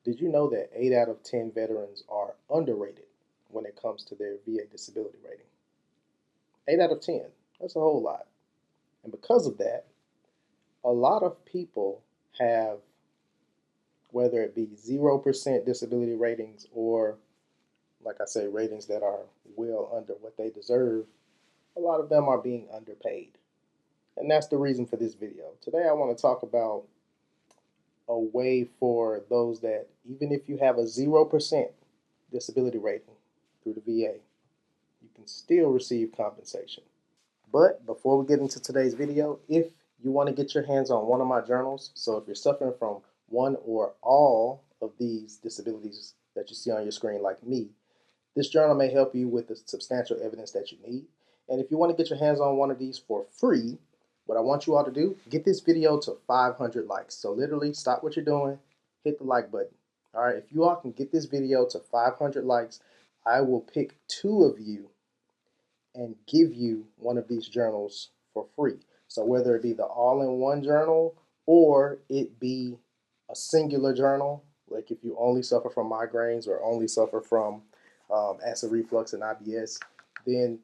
Did you know that 8 out of 10 veterans are underrated when it comes to their VA disability rating? 8 out of 10. That's a whole lot. And because of that, a lot of people have, whether it be 0% disability ratings or, like I say, ratings that are well under what they deserve, a lot of them are being underpaid. And that's the reason for this video. Today I want to talk about a way for those that, even if you have a 0% disability rating through the VA, you can still receive compensation. But before we get into today's video, if you want to get your hands on one of my journals, so if you're suffering from one or all of these disabilities that you see on your screen like me, this journal may help you with the substantial evidence that you need. And if you want to get your hands on one of these for free, what I want you all to do, get this video to 500 likes. So literally stop what you're doing, hit the like button. All right, if you all can get this video to 500 likes, I will pick 2 of you and give you one of these journals for free. So whether it be the all-in-one journal or it be a singular journal, like if you only suffer from migraines or only suffer from acid reflux and IBS, then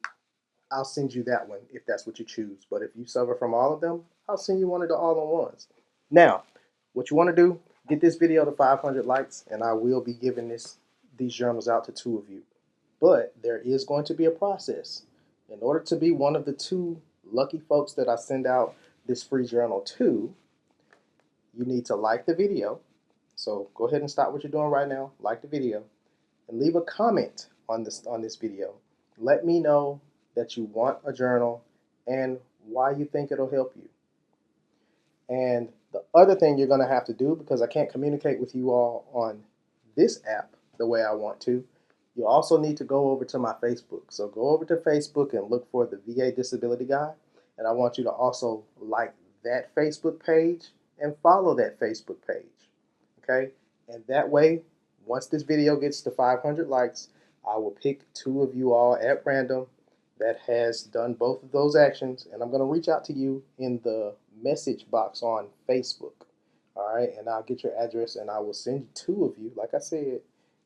I'll send you that one if that's what you choose. But if you suffer from all of them, I'll send you one of the all-in-ones. Now, what you want to do, get this video to 500 likes, and I will be giving these journals out to 2 of you. But there is going to be a process. In order to be one of the 2 lucky folks that I send out this free journal to, you need to like the video. So go ahead and stop what you're doing right now, like the video, and leave a comment on this video. Let me know that you want a journal and why you think it'll help you. And the other thing you're going to have to do, because I can't communicate with you all on this app the way I want to, you also need to go over to my Facebook. So go over to Facebook and look for the VA Disability Guy. And I want you to also like that Facebook page and follow that Facebook page. Okay? And that way, once this video gets to 500 likes, I will pick 2 of you all at random that has done both of those actions. And I'm going to reach out to you in the message box on Facebook. All right? And I'll get your address and I will send 2 of you, like I said,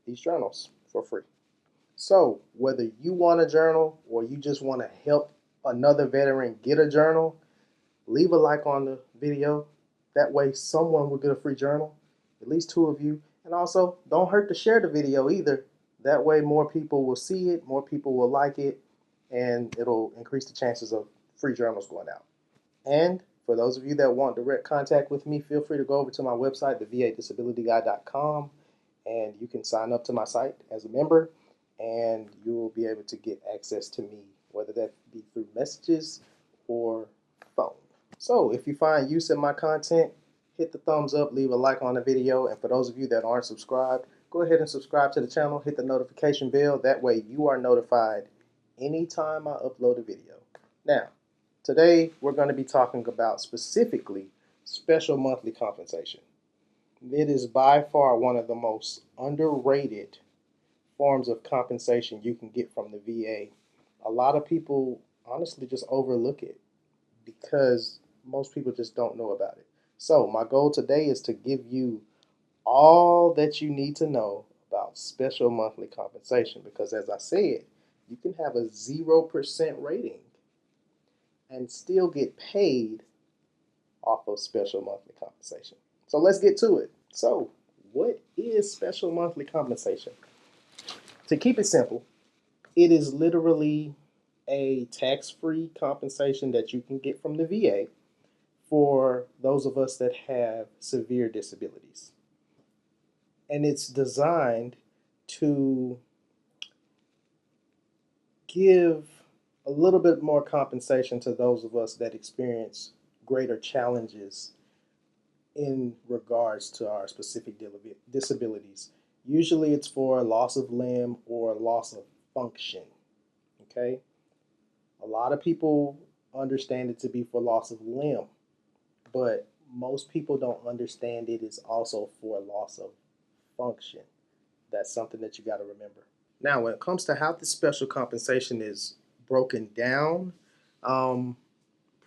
these journals for free. So whether you want a journal or you just want to help another veteran get a journal, leave a like on the video. That way someone will get a free journal, at least 2 of you. And also, don't hurt to share the video either. That way more people will see it, more people will like it, and it'll increase the chances of free journals going out. And for those of you that want direct contact with me, feel free to go over to my website, thevadisabilityguy.com, and you can sign up to my site as a member, and you will be able to get access to me, whether that be through messages or phone. So if you find use in my content, hit the thumbs up, leave a like on the video, and for those of you that aren't subscribed, go ahead and subscribe to the channel, hit the notification bell. That way you are notified anytime I upload a video. Now, today we're going to be talking about specifically special monthly compensation. It is by far one of the most underrated forms of compensation you can get from the VA. A lot of people honestly just overlook it because most people just don't know about it. So my goal today is to give you all that you need to know about special monthly compensation, because as I said, you can have a 0% rating and still get paid off of special monthly compensation. So let's get to it. So what is special monthly compensation? To keep it simple, it is literally a tax-free compensation that you can get from the VA for those of us that have severe disabilities. And it's designed to give a little bit more compensation to those of us that experience greater challenges in regards to our specific disabilities. Usually it's for loss of limb or loss of function. Okay? A lot of people understand it to be for loss of limb, but most people don't understand it is also for loss of function. That's something that you got to remember. Now, when it comes to how this special compensation is broken down,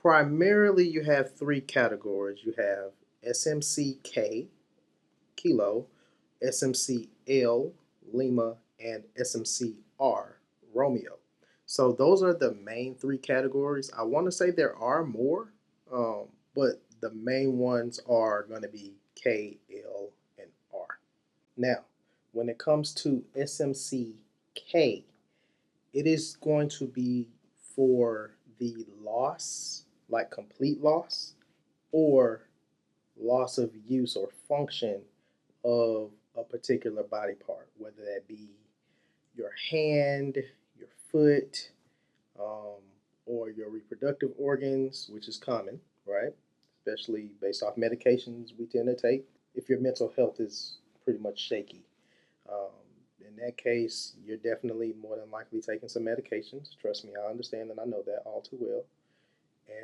primarily you have 3 categories. You have SMCK, kilo, SMC-L, Lima, and SMC-R, Romeo. So those are the main three categories. I want to say there are more, but the main ones are going to be K, L, and R. Now, when it comes to SMC-K, it is going to be for the loss, like complete loss, or loss of use or function of a particular body part, whether that be your hand, your foot, um, or your reproductive organs, which is common, right? Especially based off medications we tend to take. If your mental health is pretty much shaky, um, in that case, you're definitely more than likely taking some medications. Trust me, I understand and I know that all too well.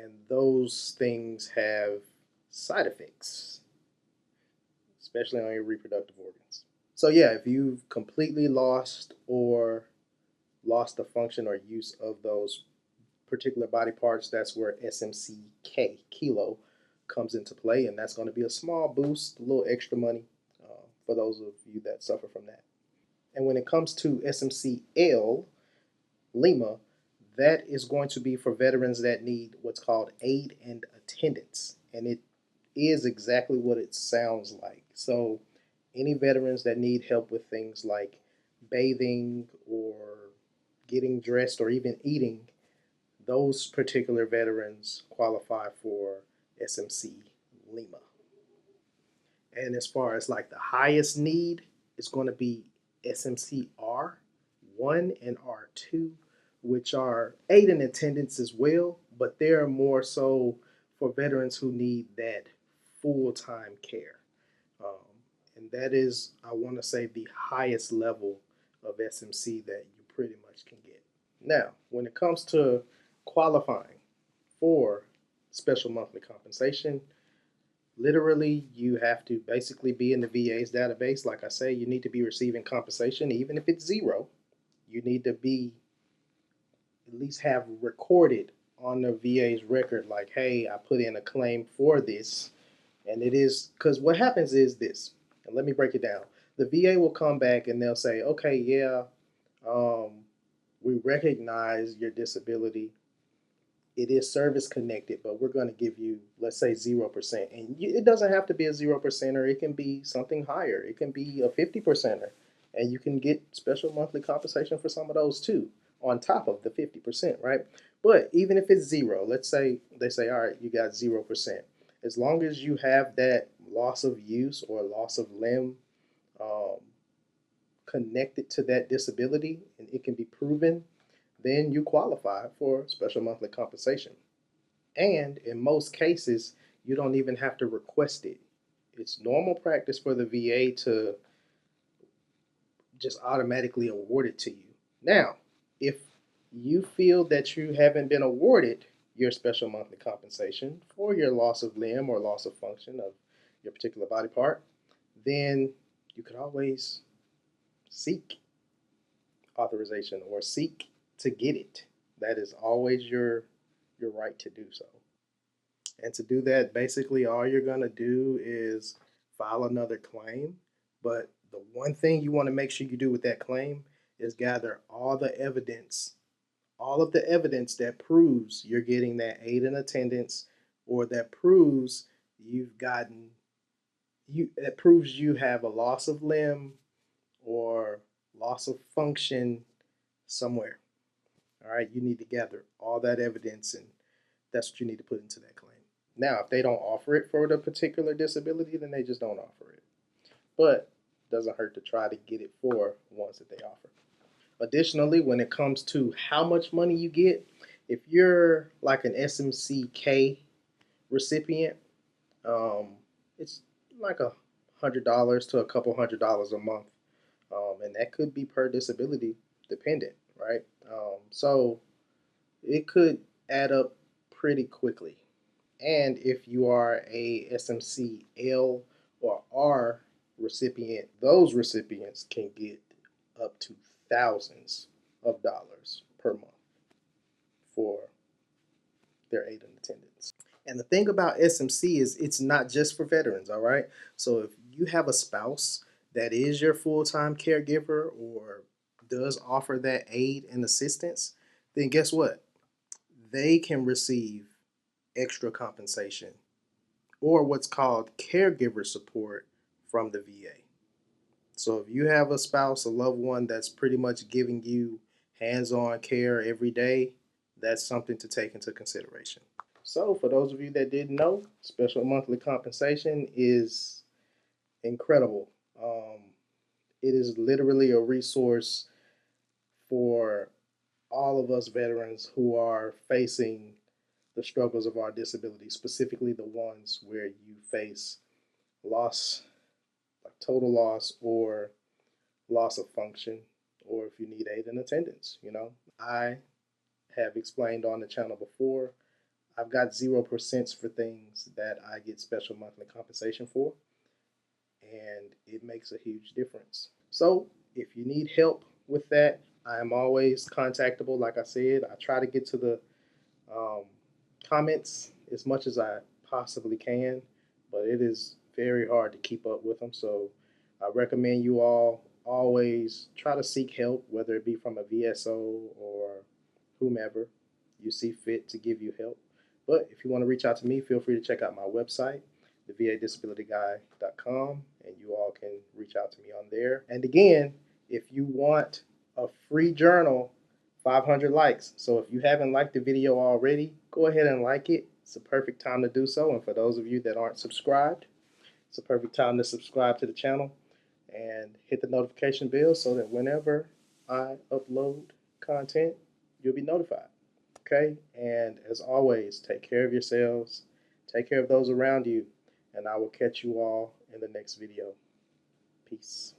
And those things have side effects, especially on your reproductive organs. So yeah, if you've completely lost or lost the function or use of those particular body parts, that's where SMCK, kilo, comes into play, and that's going to be a small boost, a little extra money for those of you that suffer from that. And when it comes to SMCL, Lima, that is going to be for veterans that need what's called aid and attendance. And it is exactly what it sounds like. So, any veterans that need help with things like bathing or getting dressed or even eating, those particular veterans qualify for SMC Lima. And as far as like the highest need, it's going to be SMC R1 and R2, which are aid in attendance as well, but they're more so for veterans who need that full time care. Um, and that is, I want to say, the highest level of SMC that you pretty much can get. Now, when it comes to qualifying for special monthly compensation, literally, you have to basically be in the VA's database. Like I say, you need to be receiving compensation, even if it's zero. You need to be at least have recorded on the VA's record, like, hey, I put in a claim for this. And it is because what happens is this, and let me break it down. The VA will come back and they'll say, okay, yeah, um, we recognize your disability. It is service connected, but we're going to give you, let's say, 0%. And it doesn't have to be a 0%er. It can be something higher. It can be a 50%er. And you can get special monthly compensation for some of those too, on top of the 50%, right? But even if it's zero, let's say they say, all right, you got 0%. As long as you have that loss of use or loss of limb um, connected to that disability, and it can be proven, then you qualify for special monthly compensation. And in most cases, you don't even have to request it. It's normal practice for the VA to just automatically award it to you. Now, if you feel that you haven't been awarded your special monthly compensation for your loss of limb or loss of function of your particular body part, then you could always seek authorization or seek to get it. That is always your right to do so. And to do that, basically all you're going to do is file another claim. But the one thing you want to make sure you do with that claim is gather all of the evidence that proves you're getting that aid in attendance, or that proves you've gotten that proves you have a loss of limb or loss of function somewhere. All right, you need to gather all that evidence, and that's what you need to put into that claim. Now, if they don't offer it for the particular disability, then they just don't offer it. But it doesn't hurt to try to get it for ones that they offer. Additionally, when it comes to how much money you get, if you're like an SMCK recipient, um, it's like $100 to a couple $100 a month, and that could be per disability dependent, right? So it could add up pretty quickly. And if you are a SMC L or R recipient, those recipients can get up to thousands of dollars per month for their aid and attendance. And the thing about SMC is it's not just for veterans, all right? So if you have a spouse that is your full-time caregiver or does offer that aid and assistance, then guess what? They can receive extra compensation or what's called caregiver support from the VA. So if you have a spouse, a loved one that's pretty much giving you hands-on care every day, that's something to take into consideration. So for those of you that didn't know, special monthly compensation is incredible. It is literally a resource for all of us veterans who are facing the struggles of our disabilities, specifically the ones where you face loss, like total loss or loss of function, or if you need aid in attendance. I have explained on the channel before, I've got 0% for things that I get special monthly compensation for, and it makes a huge difference. So if you need help with that, I am always contactable. Like I said, I try to get to the um, comments as much as I possibly can, but it is very hard to keep up with them. So I recommend you all always try to seek help, whether it be from a VSO or whomever you see fit to give you help. But if you want to reach out to me, feel free to check out my website, thevadisabilityguy.com, and you all can reach out to me on there. And again, if you want a free journal, 500 likes. So if you haven't liked the video already, go ahead and like it. It's a perfect time to do so. And for those of you that aren't subscribed, it's a perfect time to subscribe to the channel and hit the notification bell so that whenever I upload content, you'll be notified. Okay? And as always, take care of yourselves, take care of those around you, and I will catch you all in the next video. Peace.